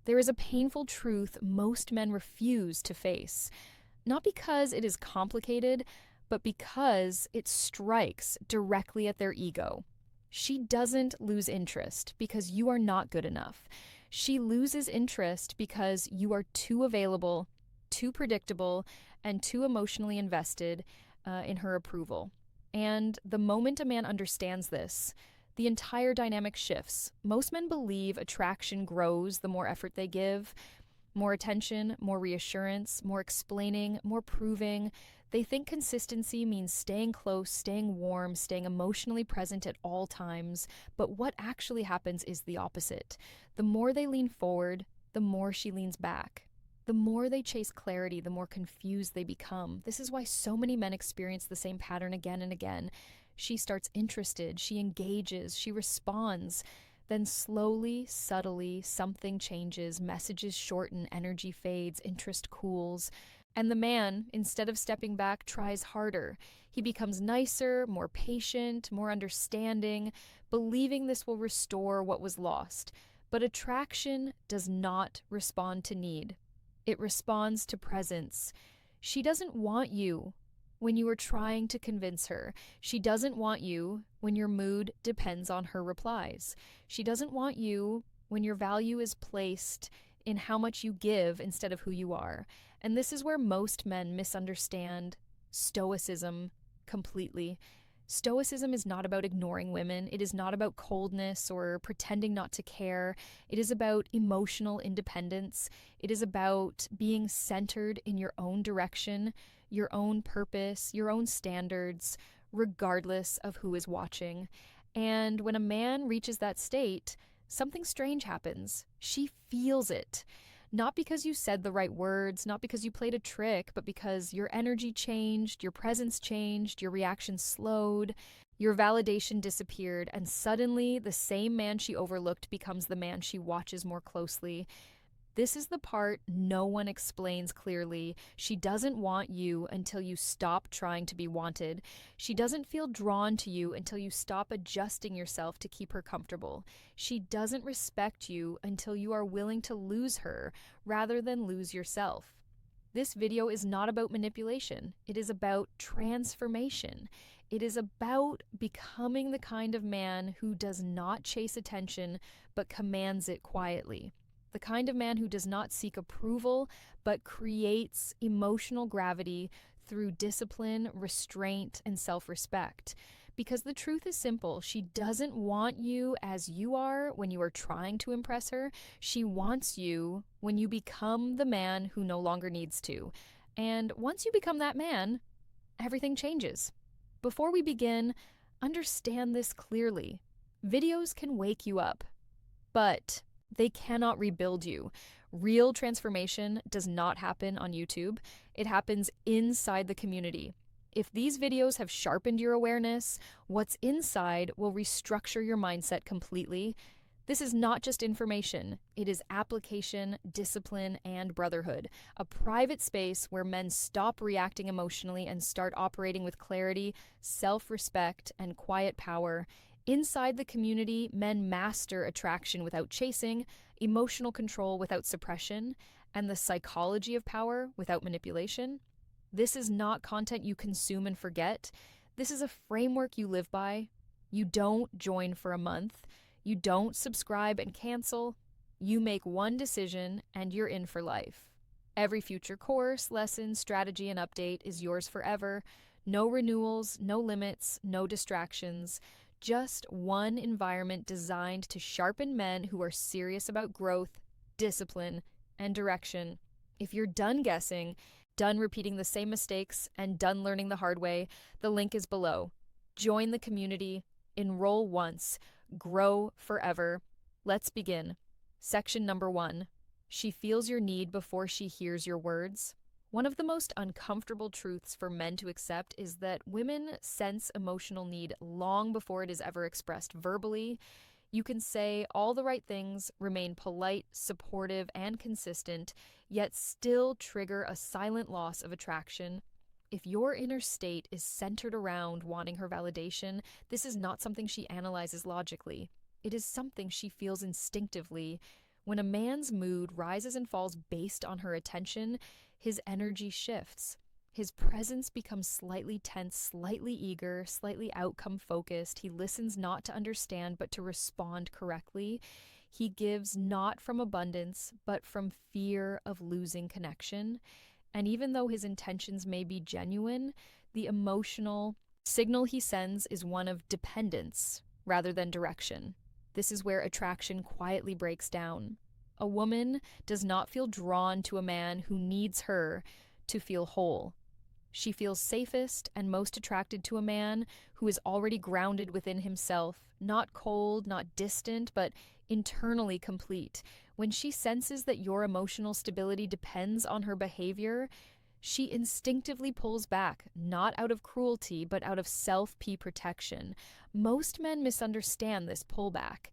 There is a painful truth most men refuse to face, not because it is complicated, but because it strikes directly at their ego. She doesn't lose interest because you are not good enough. She loses interest because you are too available, too predictable, and too emotionally invested in her approval. And the moment a man understands this, the entire dynamic shifts. Most men believe attraction grows the more effort they give, more attention, more reassurance, more explaining, more proving. They think consistency means staying close, staying warm, staying emotionally present at all times. But what actually happens is the opposite. The more they lean forward, the more she leans back. The more they chase clarity, the more confused they become. This is why so many men experience the same pattern again and again. She starts interested, she engages, she responds. Then slowly, subtly, something changes, messages shorten, energy fades, interest cools. And the man, instead of stepping back, tries harder. He becomes nicer, more patient, more understanding, believing this will restore what was lost. But attraction does not respond to need. It responds to presence. She doesn't want you when you are trying to convince her. She doesn't want you when your mood depends on her replies. She doesn't want you when your value is placed in how much you give instead of who you are. And this is where most men misunderstand stoicism completely. Stoicism is not about ignoring women. It is not about coldness or pretending not to care. It is about emotional independence. It is about being centered in your own direction, your own purpose, your own standards, regardless of who is watching. And when a man reaches that state, something strange happens. She feels it. Not because you said the right words, not because you played a trick, but because your energy changed, your presence changed, your reaction slowed, your validation disappeared, and suddenly the same man she overlooked becomes the man she watches more closely. This is the part no one explains clearly. She doesn't want you until you stop trying to be wanted. She doesn't feel drawn to you until you stop adjusting yourself to keep her comfortable. She doesn't respect you until you are willing to lose her rather than lose yourself. This video is not about manipulation. It is about transformation. It is about becoming the kind of man who does not chase attention but commands it quietly. The kind of man who does not seek approval, but creates emotional gravity through discipline, restraint, and self-respect. Because the truth is simple, she doesn't want you as you are when you are trying to impress her. She wants you when you become the man who no longer needs to. And once you become that man, everything changes. Before we begin, understand this clearly. Videos can wake you up, but they cannot rebuild you. Real transformation does not happen on YouTube. It happens inside the community. If these videos have sharpened your awareness, what's inside will restructure your mindset completely. This is not just information. It is application, discipline, and brotherhood. A private space where men stop reacting emotionally and start operating with clarity, self-respect, and quiet power. Inside the community, men master attraction without chasing, emotional control without suppression, and the psychology of power without manipulation. This is not content you consume and forget. This is a framework you live by. You don't join for a month. You don't subscribe and cancel. You make one decision and you're in for life. Every future course, lesson, strategy, and update is yours forever. No renewals, no limits, no distractions. Just one environment designed to sharpen men who are serious about growth, discipline, and direction. If you're done guessing, done repeating the same mistakes, and done learning the hard way, the link is below. Join the community, enroll once, grow forever. Let's begin. Section number 1. She feels your need before she hears your words. One of the most uncomfortable truths for men to accept is that women sense emotional need long before it is ever expressed verbally. You can say all the right things, remain polite, supportive, and consistent, yet still trigger a silent loss of attraction. If your inner state is centered around wanting her validation, this is not something she analyzes logically. It is something she feels instinctively. When a man's mood rises and falls based on her attention, his energy shifts. His presence becomes slightly tense, slightly eager, slightly outcome focused. He listens not to understand, but to respond correctly. He gives not from abundance, but from fear of losing connection. And even though his intentions may be genuine, the emotional signal he sends is one of dependence rather than direction. This is where attraction quietly breaks down. A woman does not feel drawn to a man who needs her to feel whole. She feels safest and most attracted to a man who is already grounded within himself, not cold, not distant, but internally complete. When she senses that your emotional stability depends on her behavior, she instinctively pulls back, not out of cruelty, but out of self-protection. Most men misunderstand this pullback.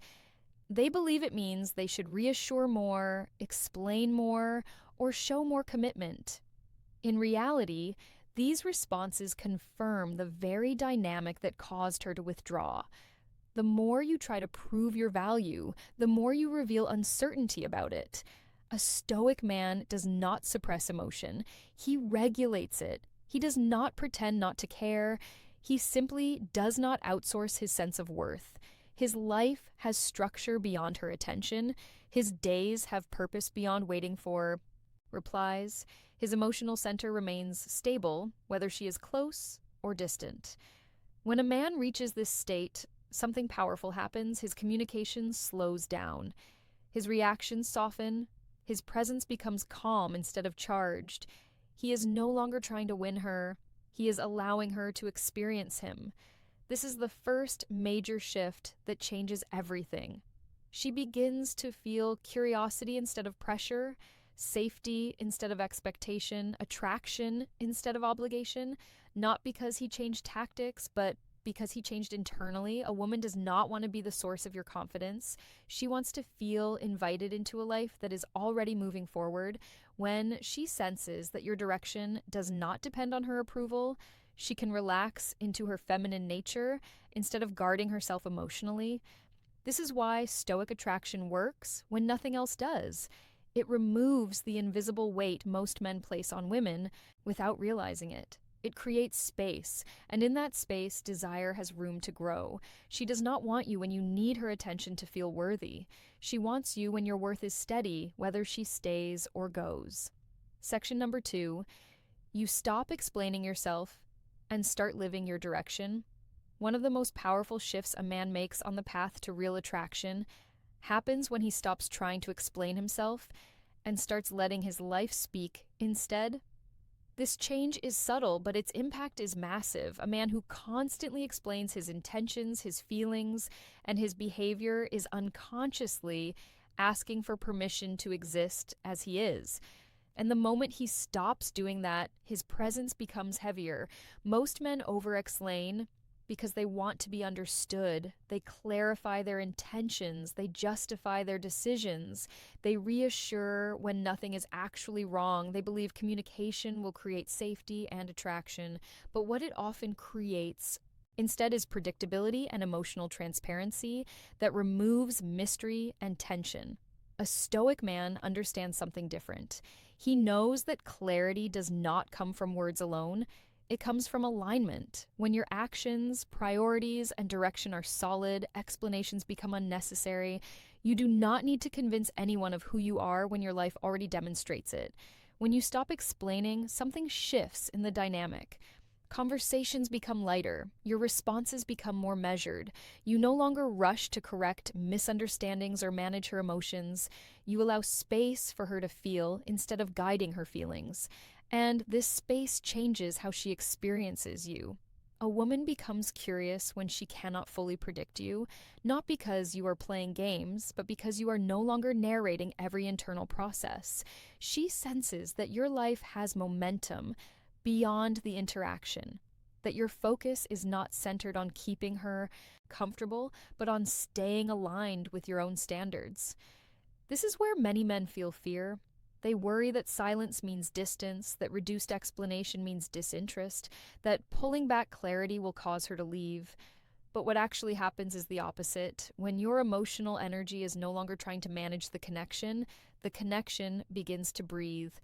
They believe it means they should reassure more, explain more, or show more commitment. In reality, these responses confirm the very dynamic that caused her to withdraw. The more you try to prove your value, the more you reveal uncertainty about it. A stoic man does not suppress emotion. He regulates it. He does not pretend not to care. He simply does not outsource his sense of worth. His life has structure beyond her attention. His days have purpose beyond waiting for replies. His emotional center remains stable, whether she is close or distant. When a man reaches this state, something powerful happens. His communication slows down. His reactions soften. His presence becomes calm instead of charged. He is no longer trying to win her. He is allowing her to experience him. This is the first major shift that changes everything. She begins to feel curiosity instead of pressure, safety instead of expectation, attraction instead of obligation, not because he changed tactics, but because he changed internally. A woman does not want to be the source of your confidence. She wants to feel invited into a life that is already moving forward. When she senses that your direction does not depend on her approval, she can relax into her feminine nature instead of guarding herself emotionally. This is why stoic attraction works when nothing else does. It removes the invisible weight most men place on women without realizing it. It creates space, and in that space, desire has room to grow. She does not want you when you need her attention to feel worthy. She wants you when your worth is steady, whether she stays or goes. Section number 2, you stop explaining yourself and start living your direction. One of the most powerful shifts a man makes on the path to real attraction happens when he stops trying to explain himself and starts letting his life speak instead. This change is subtle, but its impact is massive. A man who constantly explains his intentions, his feelings, and his behavior is unconsciously asking for permission to exist as he is. And the moment he stops doing that, his presence becomes heavier. Most men over-explain because they want to be understood. They clarify their intentions. They justify their decisions. They reassure when nothing is actually wrong. They believe communication will create safety and attraction. But what it often creates instead is predictability and emotional transparency that removes mystery and tension. A stoic man understands something different. He knows that clarity does not come from words alone. It comes from alignment. When your actions, priorities, and direction are solid, explanations become unnecessary. You do not need to convince anyone of who you are when your life already demonstrates it. When you stop explaining, something shifts in the dynamic. Conversations become lighter. Your responses become more measured. You no longer rush to correct misunderstandings or manage her emotions. You allow space for her to feel instead of guiding her feelings. And this space changes how she experiences you. A woman becomes curious when she cannot fully predict you, not because you are playing games, but because you are no longer narrating every internal process. She senses that your life has momentum beyond the interaction, that your focus is not centered on keeping her comfortable, but on staying aligned with your own standards. This is where many men feel fear. They worry that silence means distance, that reduced explanation means disinterest, that pulling back clarity will cause her to leave. But what actually happens is the opposite. When your emotional energy is no longer trying to manage the connection begins to breathe.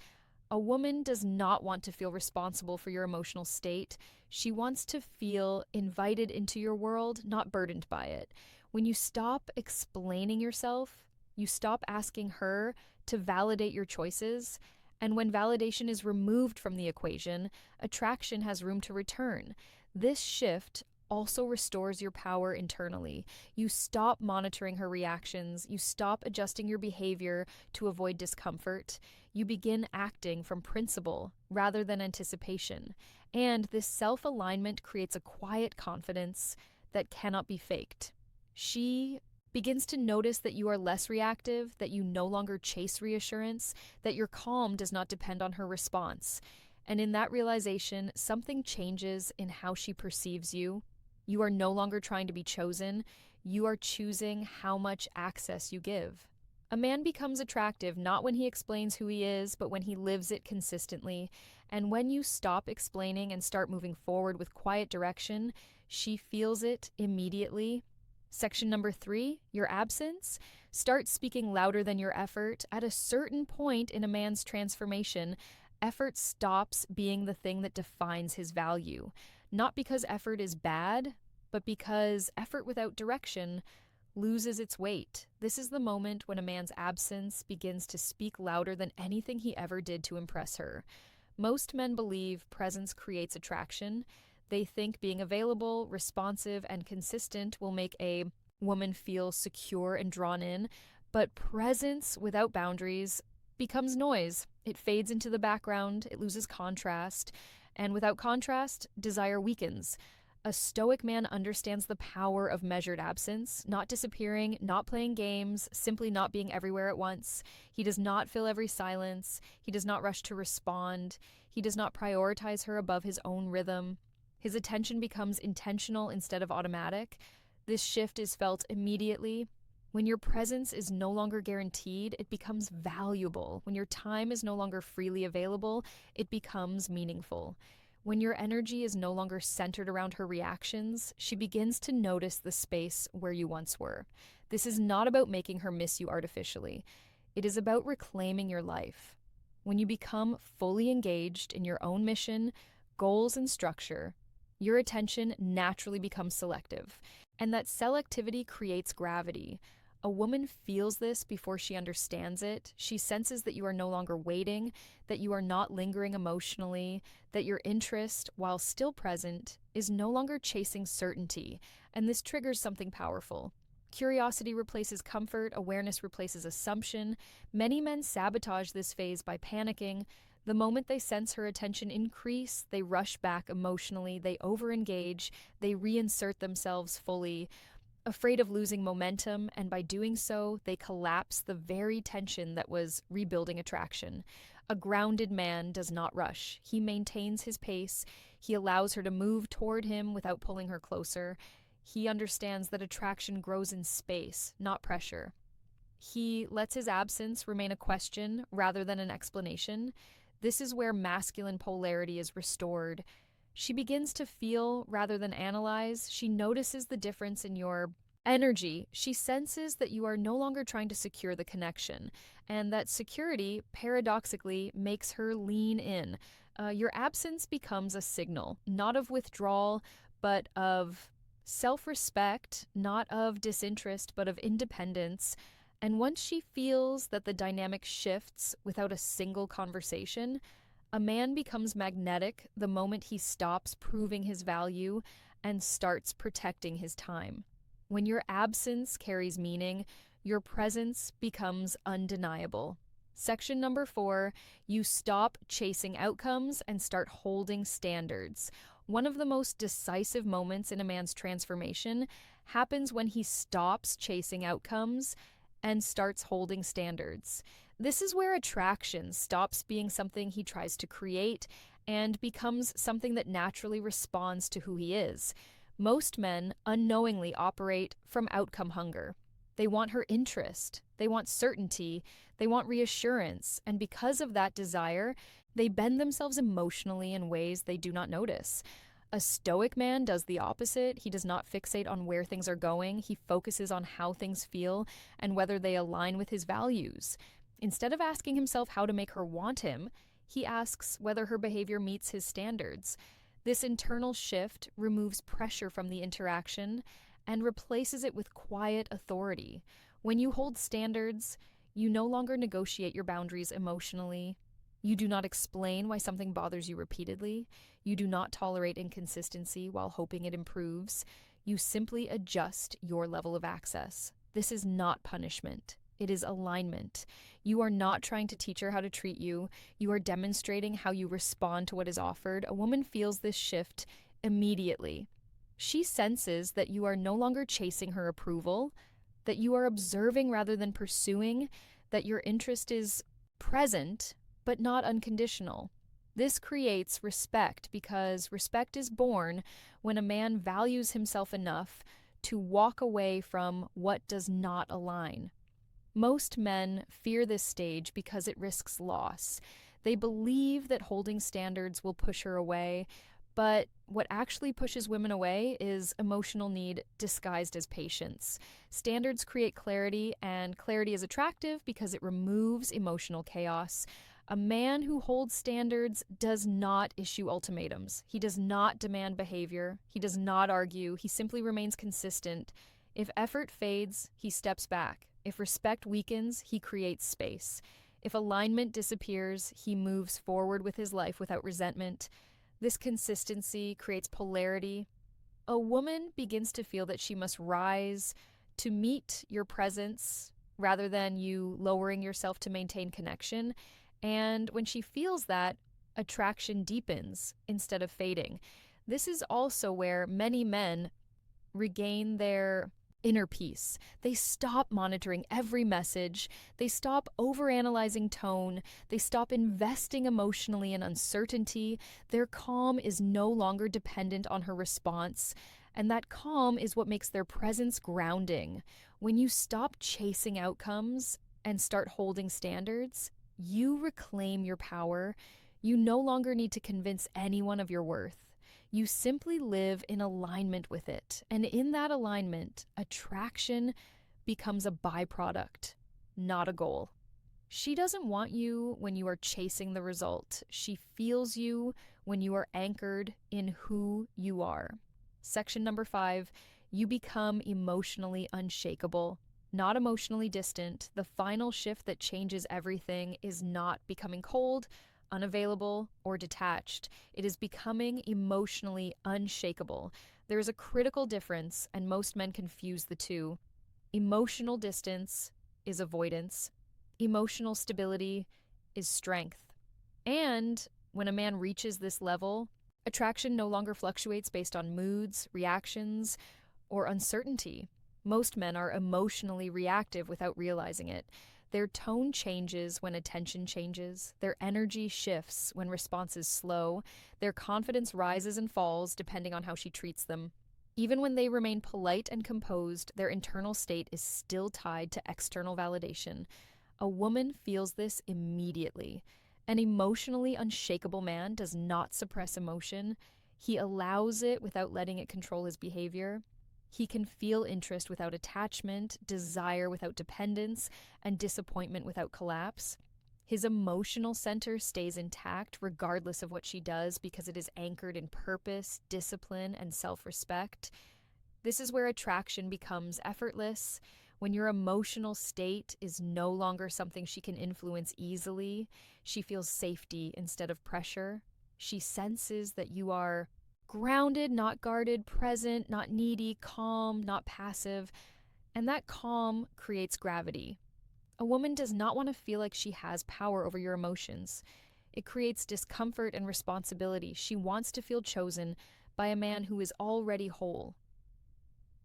A woman does not want to feel responsible for your emotional state. She wants to feel invited into your world, not burdened by it. When you stop explaining yourself, you stop asking her to validate your choices. And when validation is removed from the equation, attraction has room to return. This shift also restores your power internally. You stop monitoring her reactions. You stop adjusting your behavior to avoid discomfort. You begin acting from principle rather than anticipation. And this self-alignment creates a quiet confidence that cannot be faked. She begins to notice that you are less reactive, that you no longer chase reassurance, that your calm does not depend on her response. And in that realization, something changes in how she perceives you. You are no longer trying to be chosen. You are choosing how much access you give. A man becomes attractive not when he explains who he is, but when he lives it consistently. And when you stop explaining and start moving forward with quiet direction, she feels it immediately. Section number 3, your absence. Start speaking louder than your effort. At a certain point in a man's transformation, effort stops being the thing that defines his value. Not because effort is bad, but because effort without direction loses its weight. This is the moment when a man's absence begins to speak louder than anything he ever did to impress her. Most men believe presence creates attraction. They think being available, responsive, and consistent will make a woman feel secure and drawn in, but presence without boundaries becomes noise. It fades into the background, it loses contrast, and without contrast, desire weakens. A Stoic man understands the power of measured absence, not disappearing, not playing games, simply not being everywhere at once. He does not fill every silence. He does not rush to respond. He does not prioritize her above his own rhythm. His attention becomes intentional instead of automatic. This shift is felt immediately. When your presence is no longer guaranteed, it becomes valuable. When your time is no longer freely available, it becomes meaningful. When your energy is no longer centered around her reactions, she begins to notice the space where you once were. This is not about making her miss you artificially. It is about reclaiming your life. When you become fully engaged in your own mission, goals, and structure, your attention naturally becomes selective. And that selectivity creates gravity. A woman feels this before she understands it. She senses that you are no longer waiting, that you are not lingering emotionally, that your interest, while still present, is no longer chasing certainty. And this triggers something powerful. Curiosity replaces comfort, awareness replaces assumption. Many men sabotage this phase by panicking. The moment they sense her attention increase, they rush back emotionally, they overengage, they reinsert themselves fully, afraid of losing momentum, and by doing so, they collapse the very tension that was rebuilding attraction. A grounded man does not rush. He maintains his pace. He allows her to move toward him without pulling her closer. He understands that attraction grows in space, not pressure. He lets his absence remain a question rather than an explanation. This is where masculine polarity is restored. She begins to feel rather than analyze. She notices the difference in your energy. She senses that you are no longer trying to secure the connection, and that security, paradoxically, makes her lean in. Your absence becomes a signal, not of withdrawal, but of self-respect, not of disinterest, but of independence. And once she feels that the dynamic shifts without a single conversation, a man becomes magnetic the moment he stops proving his value and starts protecting his time. When your absence carries meaning, your presence becomes undeniable. Section number 4, you stop chasing outcomes and start holding standards. One of the most decisive moments in a man's transformation happens when he stops chasing outcomes and starts holding standards. This is where attraction stops being something he tries to create and becomes something that naturally responds to who he is. Most men unknowingly operate from outcome hunger. They want her interest, they want certainty, they want reassurance, and because of that desire, they bend themselves emotionally in ways they do not notice. A Stoic man does the opposite. He does not fixate on where things are going. He focuses on how things feel and whether they align with his values. Instead of asking himself how to make her want him, he asks whether her behavior meets his standards. This internal shift removes pressure from the interaction and replaces it with quiet authority. When you hold standards, you no longer negotiate your boundaries emotionally. You do not explain why something bothers you repeatedly. You do not tolerate inconsistency while hoping it improves. You simply adjust your level of access. This is not punishment. It is alignment. You are not trying to teach her how to treat you. You are demonstrating how you respond to what is offered. A woman feels this shift immediately. She senses that you are no longer chasing her approval, that you are observing rather than pursuing, that your interest is present but not unconditional. This creates respect because respect is born when a man values himself enough to walk away from what does not align. Most men fear this stage because it risks loss. They believe that holding standards will push her away, but what actually pushes women away is emotional need disguised as patience. Standards create clarity, and clarity is attractive because it removes emotional chaos. A man who holds standards does not issue ultimatums. He does not demand behavior. He does not argue. He simply remains consistent. If effort fades, he steps back. If respect weakens, he creates space. If alignment disappears, he moves forward with his life without resentment. This consistency creates polarity. A woman begins to feel that she must rise to meet your presence rather than you lowering yourself to maintain connection. And when she feels that, attraction deepens instead of fading. This is also where many men regain their inner peace. They stop monitoring every message. They stop overanalyzing tone. They stop investing emotionally in uncertainty. Their calm is no longer dependent on her response. And that calm is what makes their presence grounding. When you stop chasing outcomes and start holding standards, you reclaim your power. You no longer need to convince anyone of your worth. You simply live in alignment with it. And in that alignment, attraction becomes a byproduct, not a goal. She doesn't want you when you are chasing the result. She feels you when you are anchored in who you are. Section number 5, you become emotionally unshakable. Not emotionally distant. The final shift that changes everything is not becoming cold, unavailable, or detached. It is becoming emotionally unshakable. There is a critical difference, and most men confuse the two. Emotional distance is avoidance. Emotional stability is strength. And when a man reaches this level, attraction no longer fluctuates based on moods, reactions, or uncertainty. Most men are emotionally reactive without realizing it. Their tone changes when attention changes. Their energy shifts when responses slow. Their confidence rises and falls depending on how she treats them. Even when they remain polite and composed, their internal state is still tied to external validation. A woman feels this immediately. An emotionally unshakable man does not suppress emotion. He allows it without letting it control his behavior. He can feel interest without attachment, desire without dependence, and disappointment without collapse. His emotional center stays intact regardless of what she does because it is anchored in purpose, discipline, and self-respect. This is where attraction becomes effortless. When your emotional state is no longer something she can influence easily, she feels safety instead of pressure. She senses that you are grounded, not guarded, present, not needy, calm, not passive, and that calm creates gravity. A woman does not want to feel like she has power over your emotions. It creates discomfort and responsibility. She wants to feel chosen by a man who is already whole.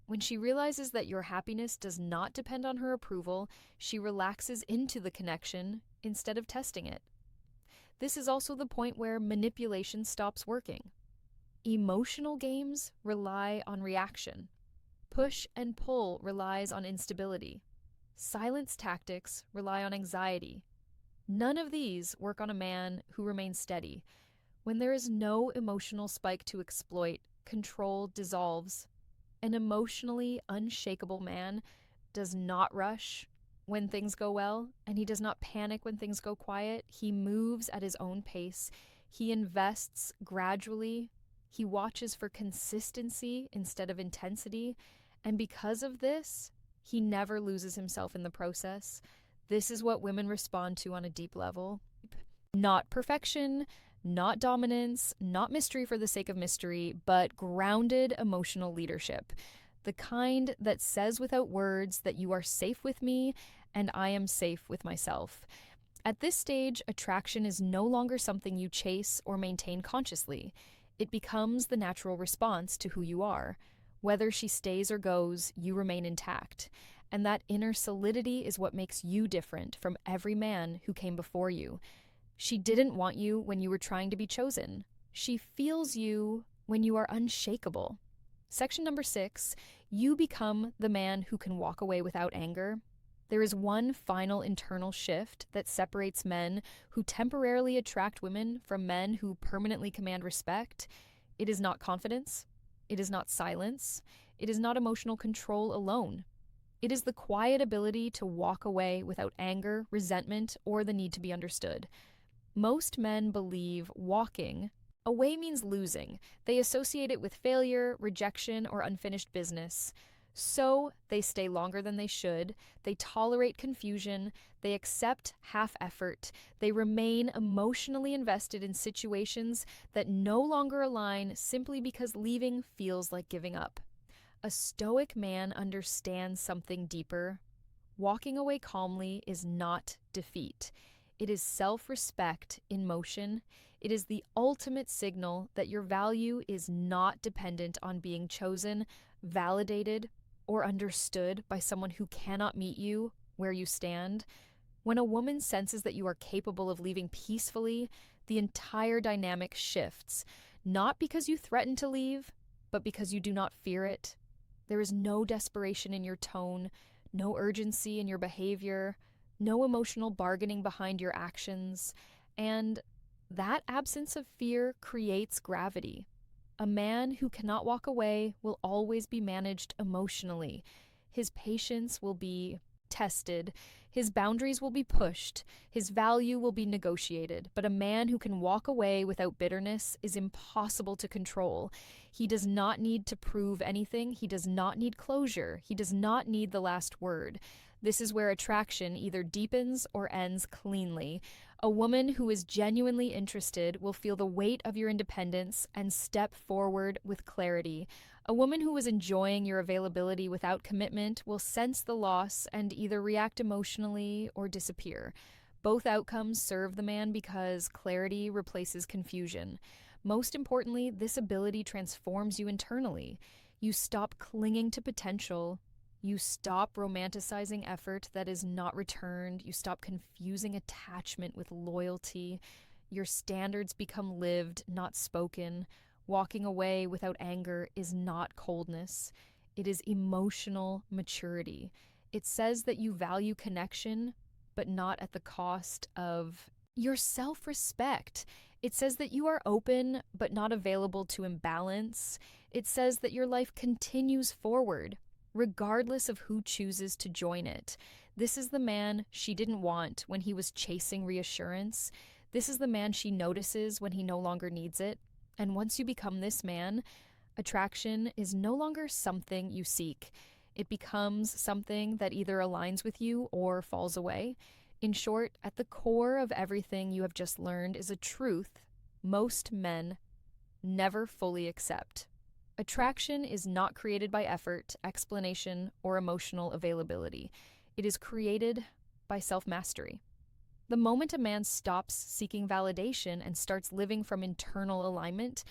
When she realizes that your happiness does not depend on her approval, she relaxes into the connection instead of testing it. This is also the point where manipulation stops working. Emotional games rely on reaction. Push and pull relies on instability. Silence tactics rely on anxiety. None of these work on a man who remains steady. When there is no emotional spike to exploit, control dissolves. An emotionally unshakable man does not rush when things go well, and he does not panic when things go quiet. He moves at his own pace. He invests gradually. He watches for consistency instead of intensity. And because of this, he never loses himself in the process. This is what women respond to on a deep level. Not perfection, not dominance, not mystery for the sake of mystery, but grounded emotional leadership. The kind that says without words that you are safe with me and I am safe with myself. At this stage, attraction is no longer something you chase or maintain consciously. It becomes the natural response to who you are. Whether she stays or goes, you remain intact. And that inner solidity is what makes you different from every man who came before you. She didn't want you when you were trying to be chosen. She feels you when you are unshakable. Section number 6, you become the man who can walk away without anger. There is one final internal shift that separates men who temporarily attract women from men who permanently command respect. It is not confidence. It is not silence. It is not emotional control alone. It is the quiet ability to walk away without anger, resentment, or the need to be understood. Most men believe walking away means losing. They associate it with failure, rejection, or unfinished business. So they stay longer than they should. They tolerate confusion. They accept half effort. They remain emotionally invested in situations that no longer align simply because leaving feels like giving up. A stoic man understands something deeper. Walking away calmly is not defeat. It is self-respect in motion. It is the ultimate signal that your value is not dependent on being chosen, validated, or understood by someone who cannot meet you where you stand. When a woman senses that you are capable of leaving peacefully, the entire dynamic shifts, not because you threaten to leave, but because you do not fear it. There is no desperation in your tone, no urgency in your behavior, no emotional bargaining behind your actions, and that absence of fear creates gravity. A man who cannot walk away will always be managed emotionally. His patience will be tested, his boundaries will be pushed, his value will be negotiated. But a man who can walk away without bitterness is impossible to control. He does not need to prove anything. He does not need closure. He does not need the last word. This is where attraction either deepens or ends cleanly. A woman who is genuinely interested will feel the weight of your independence and step forward with clarity. A woman who is enjoying your availability without commitment will sense the loss and either react emotionally or disappear. Both outcomes serve the man because clarity replaces confusion. Most importantly, this ability transforms you internally. You stop clinging to potential. You stop romanticizing effort that is not returned. You stop confusing attachment with loyalty. Your standards become lived, not spoken. Walking away without anger is not coldness. It is emotional maturity. It says that you value connection, but not at the cost of your self-respect. It says that you are open, but not available to imbalance. It says that your life continues forward, regardless of who chooses to join it. This is the man she didn't want when he was chasing reassurance. This is the man she notices when he no longer needs it. And once you become this man, attraction is no longer something you seek. It becomes something that either aligns with you or falls away. In short, at the core of everything you have just learned is a truth most men never fully accept. Attraction is not created by effort, explanation, or emotional availability. It is created by self-mastery. The moment a man stops seeking validation and starts living from internal alignment,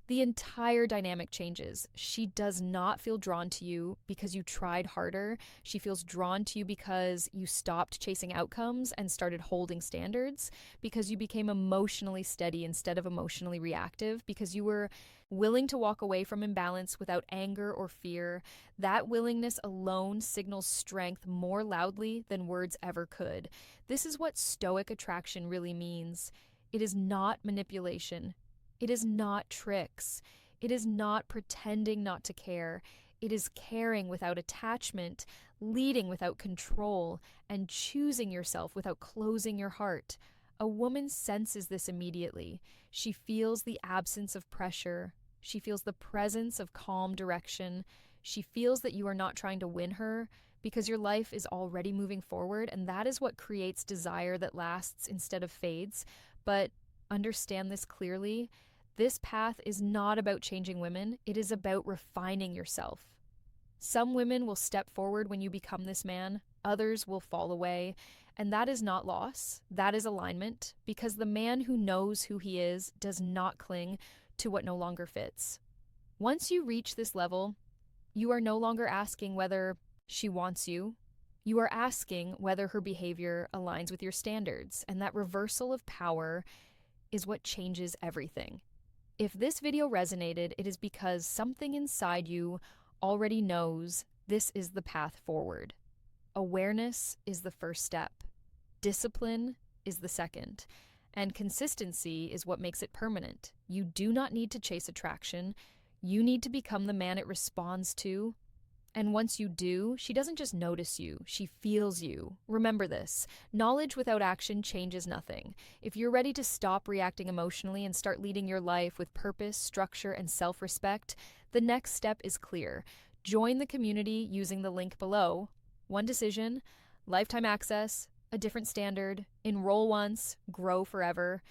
the entire dynamic changes. She does not feel drawn to you because you tried harder. She feels drawn to you because you stopped chasing outcomes and started holding standards, because you became emotionally steady instead of emotionally reactive, because you were willing to walk away from imbalance without anger or fear. That willingness alone signals strength more loudly than words ever could. This is what Stoic attraction really means. It is not manipulation. It is not tricks. It is not pretending not to care. It is caring without attachment, leading without control, and choosing yourself without closing your heart. A woman senses this immediately. She feels the absence of pressure. She feels the presence of calm direction. She feels that you are not trying to win her because your life is already moving forward, and that is what creates desire that lasts instead of fades. But understand this clearly. This path is not about changing women, it is about refining yourself. Some women will step forward when you become this man, others will fall away, and that is not loss, that is alignment, because the man who knows who he is does not cling to what no longer fits. Once you reach this level, you are no longer asking whether she wants you. You are asking whether her behavior aligns with your standards, and that reversal of power is what changes everything. If this video resonated, it is because something inside you already knows this is the path forward. Awareness is the first step. Discipline is the second. And consistency is what makes it permanent. You do not need to chase attraction. You need to become the man it responds to. And once you do, she doesn't just notice you, she feels you. Remember this, knowledge without action changes nothing. If you're ready to stop reacting emotionally and start leading your life with purpose, structure, and self-respect, the next step is clear. Join the community using the link below. One decision, lifetime access, a different standard, enroll once, grow forever.